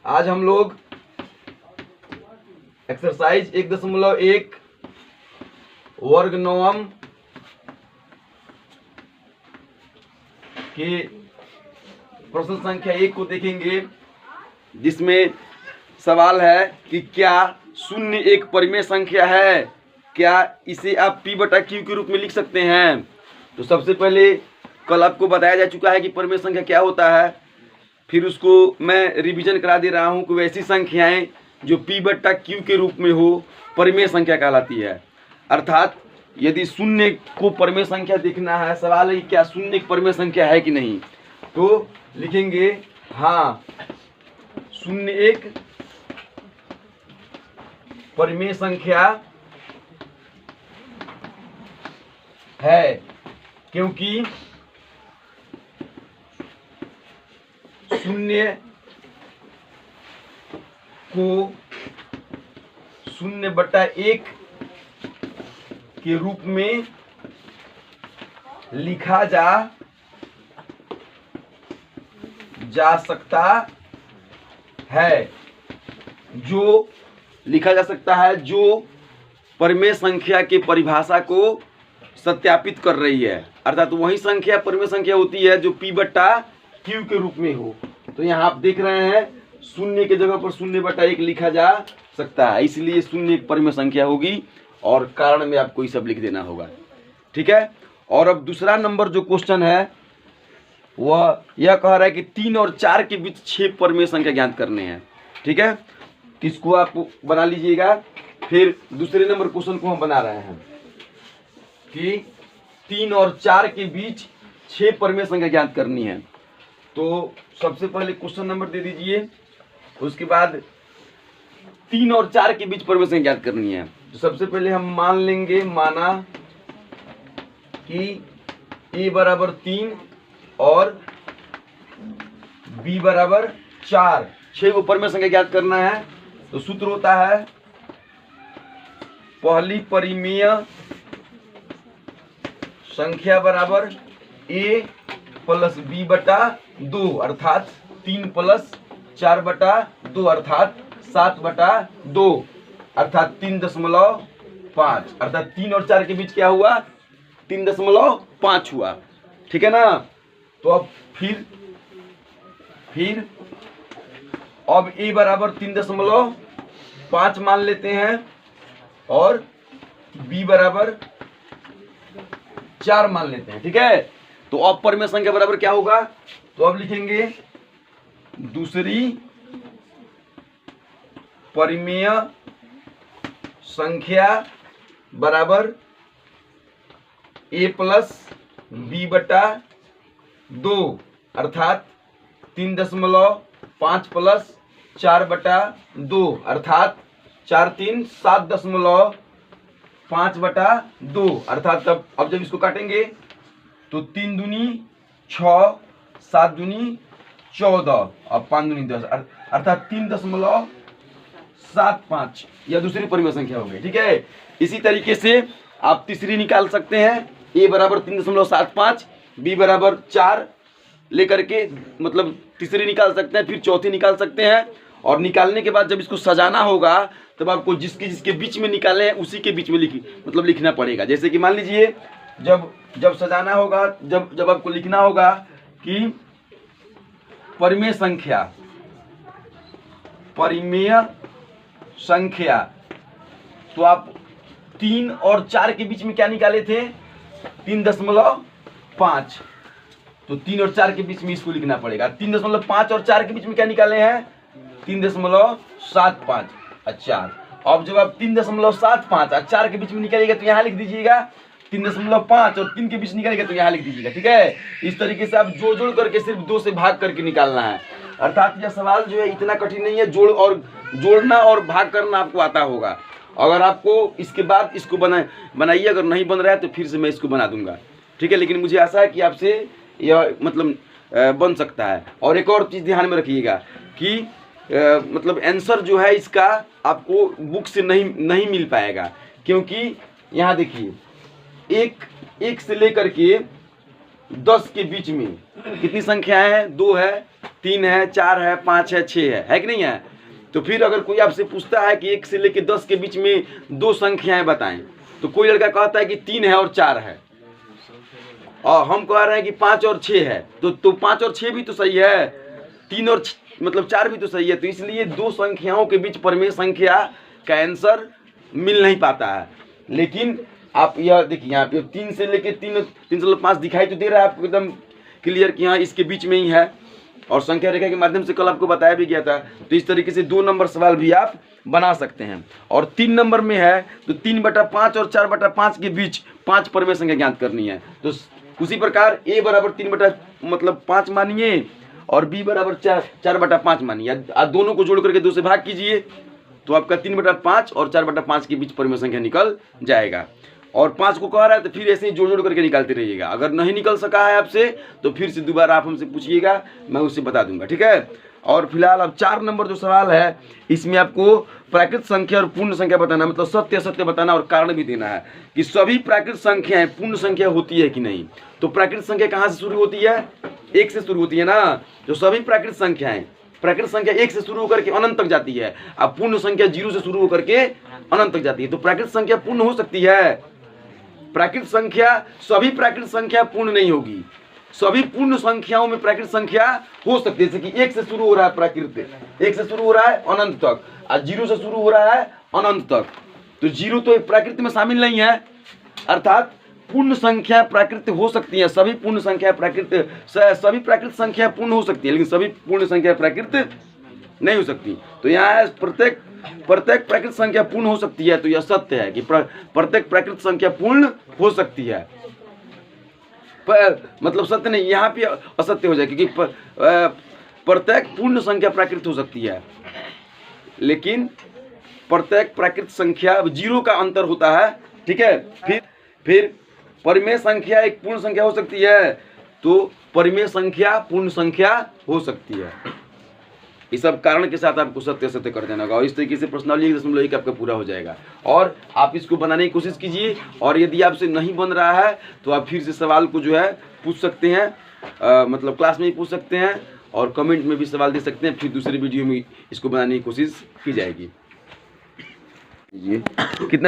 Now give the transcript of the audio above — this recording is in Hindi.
आज हम लोग एक्सरसाइज 1.1 वर्ग नवम के प्रश्न संख्या 1 को देखेंगे, जिसमें सवाल है कि क्या शून्य एक परिमेय संख्या है, क्या इसे आप p बटा q के रूप में लिख सकते हैं। तो सबसे पहले कल आपको बताया जा चुका है कि परिमेय संख्या क्या होता है, फिर उसको मैं रिवीजन करा दे रहा हूं कि वैसी संख्याएं जो p बटा q के रूप में हो परिमेय संख्या कहलाती है। अर्थात यदि शून्य को परिमेय संख्या देखना है, सवाल है कि क्या शून्य एक परिमेय संख्या है कि नहीं, तो लिखेंगे हाँ शून्य एक परिमेय संख्या है, क्योंकि शून्य को 0/1 के रूप में लिखा जा सकता है, जो लिखा जा सकता है जो परिमेय संख्या की परिभाषा को सत्यापित कर रही है। अर्थात वही संख्या परिमेय संख्या होती है जो p बटा q के रूप में हो। तो यहाँ आप देख रहे हैं शून्य के जगह पर 0/1 लिखा जा सकता है, इसलिए शून्य एक परिमेय संख्या होगी और कारण में आपको ये सब लिख देना होगा। ठीक है। और अब दूसरा नंबर जो क्वेश्चन है वह यह कह रहा है कि 3 और 4 के बीच 6 परिमेय संख्या ज्ञात करने हैं। ठीक है, इसको आप बना लीजिएगा। फिर दूसरे नंबर क्वेश्चन को हम बना रहे हैं कि 3 और 4 के बीच 6 परिमेय संख्या ज्ञात करनी है। तो सबसे पहले क्वेश्चन नंबर दे दीजिए, उसके बाद 3 और 4 के बीच परिमेय संख्या ज्ञात करनी है। तो सबसे पहले हम मान लेंगे, माना कि a बराबर 3 और b बराबर 4, 6 को परिमेय संख्या ज्ञात करना है। तो सूत्र होता है पहली परिमेय संख्या बराबर a प्लस b बटा 2, अर्थात 3 प्लस 4 बटा 2, अर्थात 7 बटा 2, अर्थात 3.5, अर्थात 3 और 4 के बीच क्या हुआ, 3.5 हुआ। ठीक है ना। तो अब फिर अब a बराबर 3.5 मान लेते हैं और b बराबर 4 मान लेते हैं। ठीक है। तो अब परिमेय संख्या बराबर क्या होगा, तो अब लिखेंगे दूसरी परिमेय संख्या बराबर a प्लस b बटा 2, अर्थात 3.5 प्लस 4 बटा 2, अर्थात 4 3 7.5 बटा 2, अर्थात अब जब इसको काटेंगे तो 3 दूनी 6, 7 दूनी 14 और 5 दूनी 10, अर्थात 3.75 यह दूसरी परिमेय संख्या हो गई। ठीक है। इसी तरीके से आप तीसरी निकाल सकते हैं, a बराबर 3.75, b बराबर 4 लेकर के मतलब तीसरी निकाल सकते हैं, फिर चौथी निकाल सकते हैं। और निकालने के बाद जब इसको सजाना होगा तब आपको जिसके बीच में निकाले हैं उसी के बीच में लिखना पड़ेगा। जैसे कि मान लीजिए जब सजाना होगा, जब आपको लिखना होगा कि परिमेय संख्या, तो आप 3 और 4 के बीच में क्या निकाले थे, 3.5, तो 3 और 4 के बीच में इसको लिखना पड़ेगा। 3.5 और 4 के बीच में क्या निकाले हैं, 3.75। अच्छा, अब जब आप 3.75 और 4 के बीच में निकालिएगा तो यहाँ लिख दीजिएगा 3.5 और 3 के बीच निकालिएगा तो यहाँ लिख दीजिएगा। ठीक है। इस तरीके से आप जोड़ करके सिर्फ 2 से भाग करके निकालना है। अर्थात यह सवाल जो है इतना कठिन नहीं है, जोड़ना और भाग करना आपको आता होगा। अगर आपको इसके बाद इसको बनाइए, अगर नहीं बन रहा है तो फिर से मैं इसको बना दूंगा। ठीक है। लेकिन मुझे आशा है कि आपसे यह मतलब बन सकता है। और एक और चीज़ ध्यान में रखिएगा कि मतलब आंसर जो है इसका आपको बुक से नहीं मिल पाएगा, क्योंकि यहाँ देखिए एक से लेकर के 10 के बीच में कितनी संख्याएं हैं? 2 है, 3 है, 4 है, 5 है, 6 है कि नहीं है? तो फिर अगर कोई आपसे पूछता है कि 1 से लेकर 10 के बीच में 2 संख्याएं बताएं, तो कोई लड़का कहता है कि 3 है और 4 है, और हम कह रहे हैं कि 5 और 6 है, तो 5 और 6 भी तो सही है, 3 और मतलब 4 भी तो सही है। तो इसलिए 2 संख्याओं के बीच परिमेय संख्या का आंसर मिल नहीं पाता है। लेकिन आप यह देखिए, यहाँ पे 3 से लेके 3 से 5 दिखाई तो दे रहा है आपको एकदम क्लियर कि हाँ इसके बीच में ही है, और संख्या रेखा के माध्यम से कल आपको बताया भी गया था। तो इस तरीके से 2 नंबर सवाल भी आप बना सकते हैं। और 3 नंबर में है तो 3/5 और 4/5 के बीच 5 परिमेय संख्या ज्ञात करनी है। तो उसी प्रकार a बराबर 3/5 मानिए और b बराबर 4/5 मानिए, दोनों को जोड़ करके 2 से भाग कीजिए, तो आपका 3/5 और 4/5 के बीच परिमेय संख्या निकल जाएगा। और 5 को कह रहा है तो फिर ऐसे ही जोड़ करके निकालते रहिएगा। अगर नहीं निकल सका है आपसे तो फिर से दोबारा आप हमसे पूछिएगा, मैं उससे बता दूंगा, ठीक है। और फिलहाल अब 4 नंबर जो सवाल है, इसमें आपको प्राकृत संख्या और पूर्ण संख्या बताना, मतलब सत्य असत्य बताना और कारण भी देना है कि सभी प्राकृत संख्याएं पूर्ण संख्या होती है कि नहीं। तो प्राकृत संख्या कहाँ से शुरू होती है? 1 से शुरू होती है ना। जो सभी प्राकृत संख्याएं, प्राकृत संख्या 1 से शुरू होकर के अनंत तक जाती है, अब पूर्ण संख्या 0 से शुरू होकर के अनंत तक जाती है। तो प्राकृत संख्या पूर्ण हो सकती है। प्राकृत संख्या, सभी प्राकृत संख्या पूर्ण नहीं होगी, सभी पूर्ण संख्याओं में प्राकृत संख्या हो सकती है। जैसे कि 1 से शुरू हो रहा है प्राकृत, 1 से शुरू हो रहा है अनंत तक, और 0 से शुरू हो रहा है अनंत तक, तो 0 तो प्राकृत में शामिल नहीं है। अर्थात पूर्ण संख्या प्राकृत हो सकती है, सभी पूर्ण संख्या प्राकृत, सभी प्राकृत संख्या पूर्ण हो सकती है, लेकिन सभी पूर्ण संख्या प्राकृत नहीं हो सकती। तो यहाँ प्रत्येक प्राकृत संख्या पूर्ण हो सकती है। तो यह सत्य है कि प्रत्येक प्राकृत संख्या पूर्ण हो सकती है, मतलब सत्य नहीं, यहाँ पे असत्य हो जाए, क्योंकि प्रत्येक पूर्ण संख्या प्राकृत हो सकती है, लेकिन प्रत्येक प्राकृत संख्या 0 का अंतर होता है, ठीक है। फिर परिमेय संख्या एक पूर्ण संख्या हो सकती है, तो परिमेय संख्या पूर्ण संख्या हो सकती है। इस सब कारण के साथ आपको सत्य सत्य कर देना होगा, और इस तरीके से प्रश्नावली 1.1 आपका पूरा हो जाएगा। और आप इसको बनाने की कोशिश कीजिए, और यदि आपसे नहीं बन रहा है तो आप फिर से सवाल को जो है पूछ सकते हैं, मतलब क्लास में ही पूछ सकते हैं, और कमेंट में भी सवाल दे सकते हैं, फिर दूसरे वीडियो में इसको बनाने की कोशिश की जाएगी। ये कितना